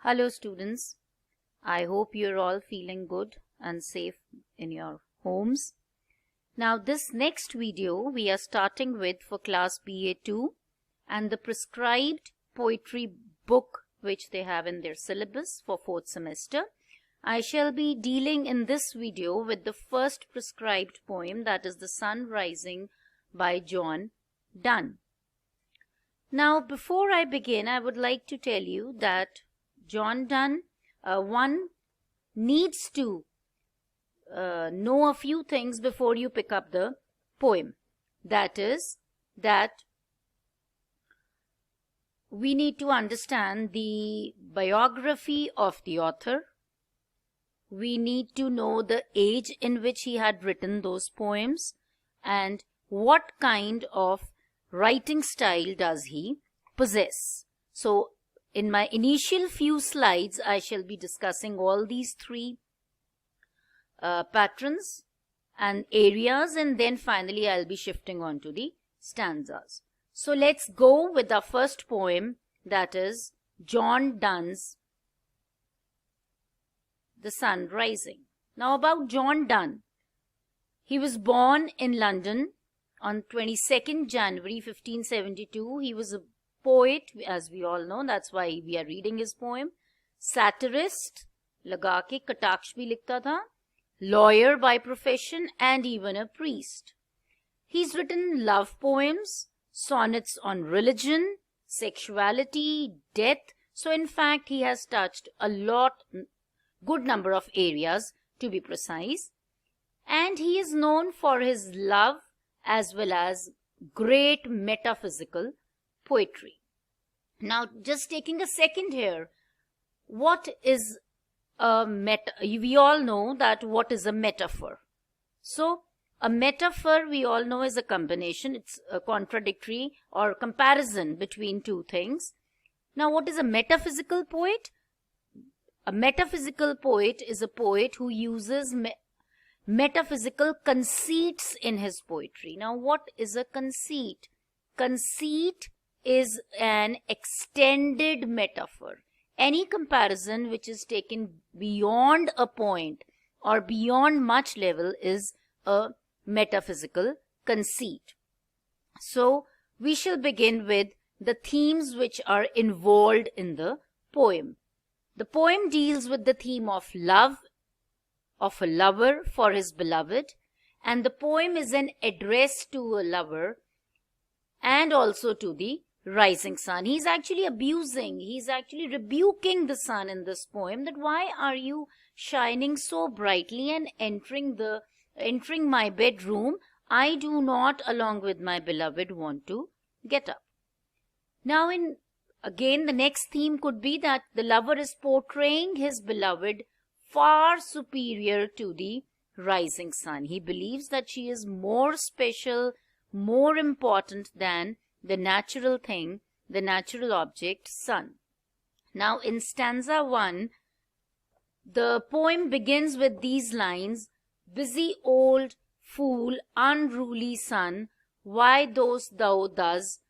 Hello students, I hope you're all feeling good and safe in your homes. Now this next video we are starting with for class B.A-2 and the prescribed poetry book which they have in their syllabus for 4th semester. I shall be dealing in this video with the first prescribed poem, that is The Sun Rising by Donne. Now before I begin, I would like to tell you that Donne, one needs to know a few things before you pick up the poem. That is that we need to understand the biography of the author. We need to know the age in which he had written those poems and what kind of writing style does he possess. So in my initial few slides, I shall be discussing all these three patterns and areas, and then finally I'll be shifting on to the stanzas. So let's go with our first poem, that is Donne's The Sun Rising. Now about Donne. He was born in London on 22nd January 1572. He was a poet, as we all know, that's why we are reading his poem. Satirist, laga ke kataksh bhi likhta tha, lawyer by profession, and even a priest. He's written love poems, sonnets on religion, sexuality, death. So in fact, he has touched a good number of areas, to be precise. And he is known for his love as well as great metaphysical poetry. Now, just taking a second here, what is a we all know that what is a metaphor. So, a metaphor we all know is a combination, it's a contradictory or comparison between two things. Now, what is a metaphysical poet? A metaphysical poet is a poet who uses metaphysical conceits in his poetry. Now, what is a conceit? Conceit is an extended metaphor. Any comparison which is taken beyond a point or beyond much level is a metaphysical conceit. So, we shall begin with the themes which are involved in the poem. The poem deals with the theme of love, of a lover for his beloved, and the poem is an address to a lover and also to the rising sun. He's actually rebuking the sun in this poem, that why are you shining so brightly and entering my bedroom? I do not, along with my beloved, want to get up. Now again the next theme could be that the lover is portraying his beloved far superior to the rising sun. He believes that she is more special, more important than the natural thing, the natural object, sun. Now in stanza 1, the poem begins with these lines: busy old fool, unruly sun, why dost thou thus?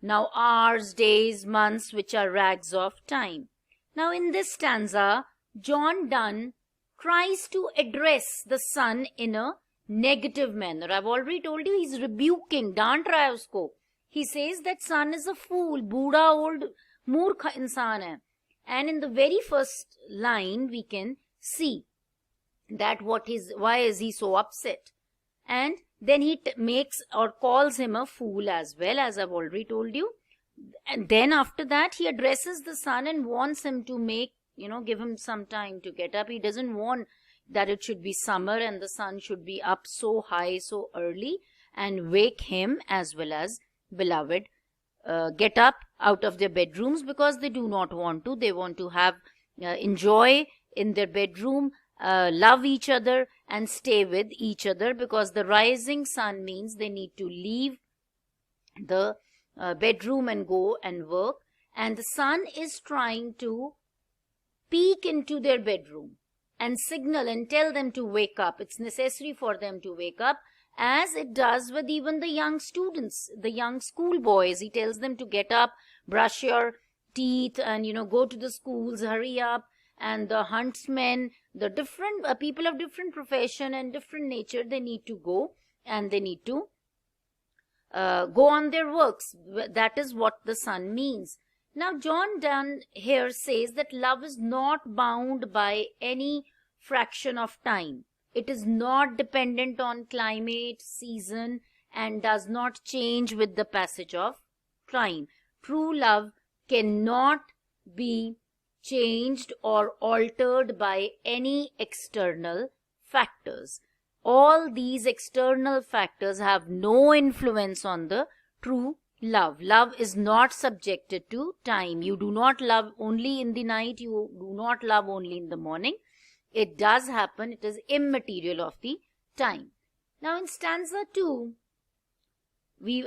Now hours, days, months, which are rags of time. Now in this stanza, Donne tries to address the sun in a negative manner. I've already told you he's rebuking, डांट रहा है उसको. He says that sun is a fool, बूढ़ा old मूर्ख इंसान है. And in the very first line we can see that why is he so upset. And then he makes or calls him a fool as well, as I've already told you. And then after that he addresses the sun and wants him to give him some time to get up. He doesn't want that it should be summer and the sun should be up so high, so early, and wake him as well as beloved get up out of their bedrooms, because they do not want to. They want to have enjoy in their bedroom, love each other and stay with each other, because the rising sun means they need to leave the bedroom and go and work, and the sun is trying to peek into their bedroom and signal and tell them to wake up. It's necessary for them to wake up, as it does with even the young students, the young schoolboys. He tells them to get up, brush your teeth and, go to the schools, hurry up. And the huntsmen, the different people of different profession and different nature, they need to go and they need to go on their works. That is what the sun means. Now, John Donne here says that love is not bound by any fraction of time. It is not dependent on climate, season, and does not change with the passage of time. True love cannot be changed or altered by any external factors. All these external factors have no influence on the true love. Love is not subjected to time. You do not love only in the night. You do not love only in the morning. It does happen. It is immaterial of the time. Now in stanza 2,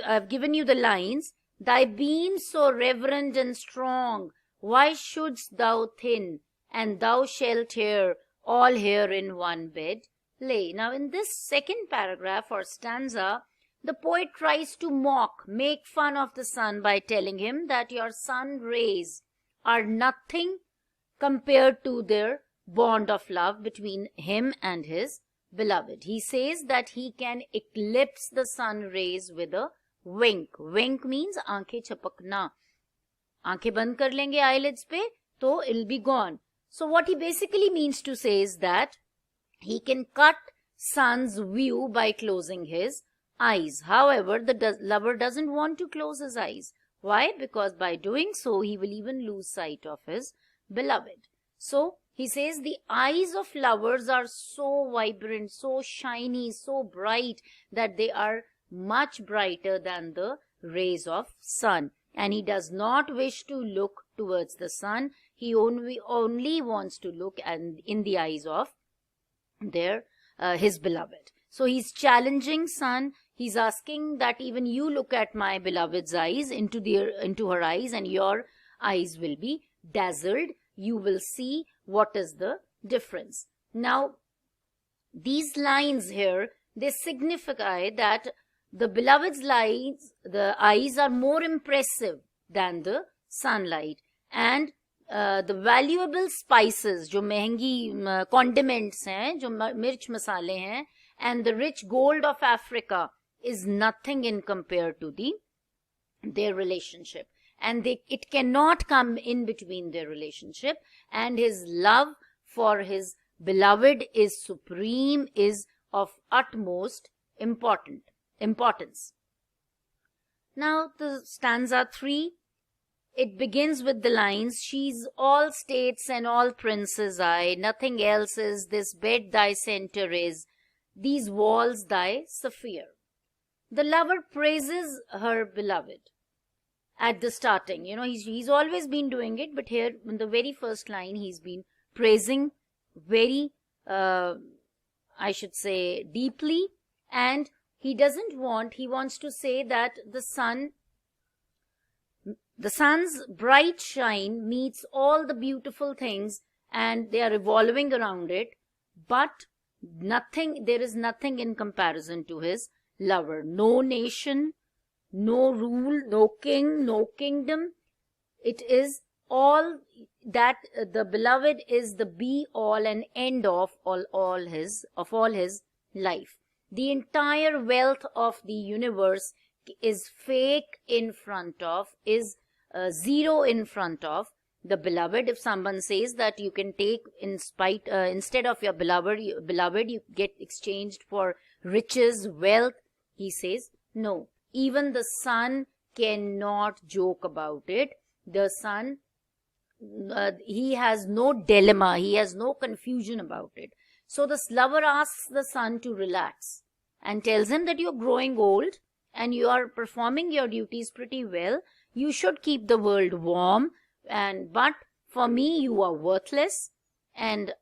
I've given you the lines. Thy beam so reverend and strong, why shouldst thou thin? And thou shalt here, all here in one bed lay. Now in this second paragraph or stanza, the poet tries to make fun of the sun by telling him that your sun rays are nothing compared to their bond of love between him and his beloved. He says that he can eclipse the sun rays with a wink. Wink means aankheं chapakna. Aankheं band kar lenge eyelids pe, to it'll be gone. So what he basically means to say is that he can cut sun's view by closing his eyes. However, the lover doesn't want to close his eyes. Why? Because by doing so, he will even lose sight of his beloved. So he says the eyes of lovers are so vibrant, so shiny, so bright that they are much brighter than the rays of sun. And he does not wish to look towards the sun. He only wants to look in the eyes of his beloved. So he's challenging sun. He's asking that even you look at my beloved's eyes, into her eyes, and your eyes will be dazzled. You will see what is the difference. Now, these lines here, they signify that the beloved's the eyes are more impressive than the sunlight. And the valuable spices, जो महंगी condiments हैं, जो मिर्च मसाले हैं, and the rich gold of Africa is nothing in compared to their relationship. And it cannot come in between their relationship. And his love for his beloved is supreme, is of utmost importance. Now the stanza 3, it begins with the lines, she's all states and all princes I, nothing else is, this bed thy center is, these walls thy sphere. The lover praises her beloved at the starting. He's always been doing it, but here in the very first line, he's been praising very, I should say, deeply. And he wants to say that the sun's bright shine meets all the beautiful things and they are revolving around it, but there is nothing in comparison to his lover. No nation, no rule, no king, no kingdom. It is all that the beloved is the be all and end of all his life. The entire wealth of the universe is fake in front of, is zero in front of the beloved. If someone says that you can take instead of your beloved, you get exchanged for riches, wealth, he says, no. Even the sun cannot joke about it. The sun, he has no dilemma, he has no confusion about it. So this lover asks the sun to relax and tells him that you're growing old and you are performing your duties pretty well. You should keep the world warm, but for me you are worthless and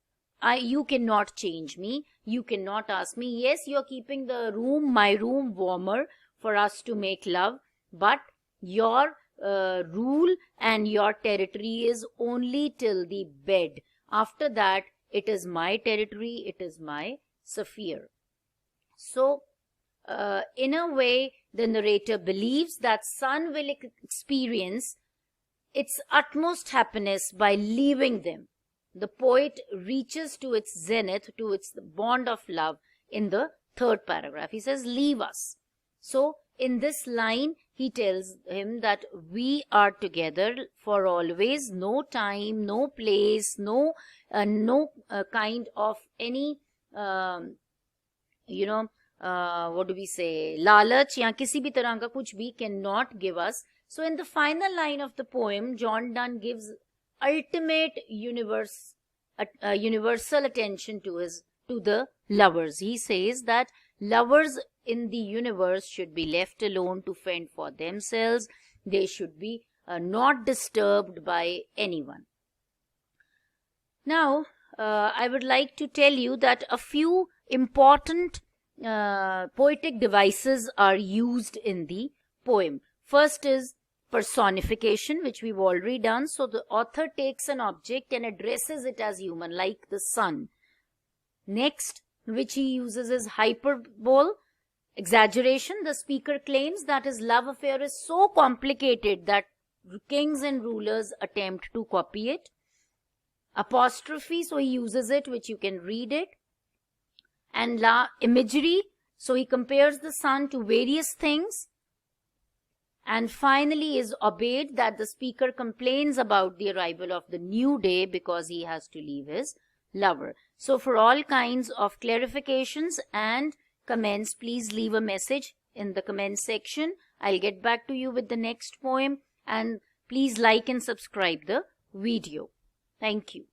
you cannot change me. You cannot ask me. Yes, you're keeping my room warmer for us to make love, but your rule and your territory is only till the bed. After that, it is my territory, it is my sphere. So, in a way, the narrator believes that sun will experience its utmost happiness by leaving them. The poet reaches to its zenith, to its bond of love in the third paragraph. He says, leave us. So in this line, he tells him that we are together for always, no time, no place, no kind of any, what do we say, lalach ya kisi bhi tarah ka kuch bhi cannot give us. So in the final line of the poem, John Donne gives ultimate universal attention to the lovers. He says that lovers in the universe should be left alone to fend for themselves. They should be not disturbed by anyone. Now, I would like to tell you that a few important poetic devices are used in the poem. First is personification, which we've already done. So the author takes an object and addresses it as human, like the sun. Next, which he uses is hyperbole, exaggeration. The speaker claims that his love affair is so complicated that kings and rulers attempt to copy it. Apostrophe, so he uses it, which you can read it. And imagery, so he compares the sun to various things. And finally is obeyed, that the speaker complains about the arrival of the new day because he has to leave his lover. So for all kinds of clarifications and comments, please leave a message in the comment section. I'll get back to you with the next poem, and please like and subscribe the video. Thank you.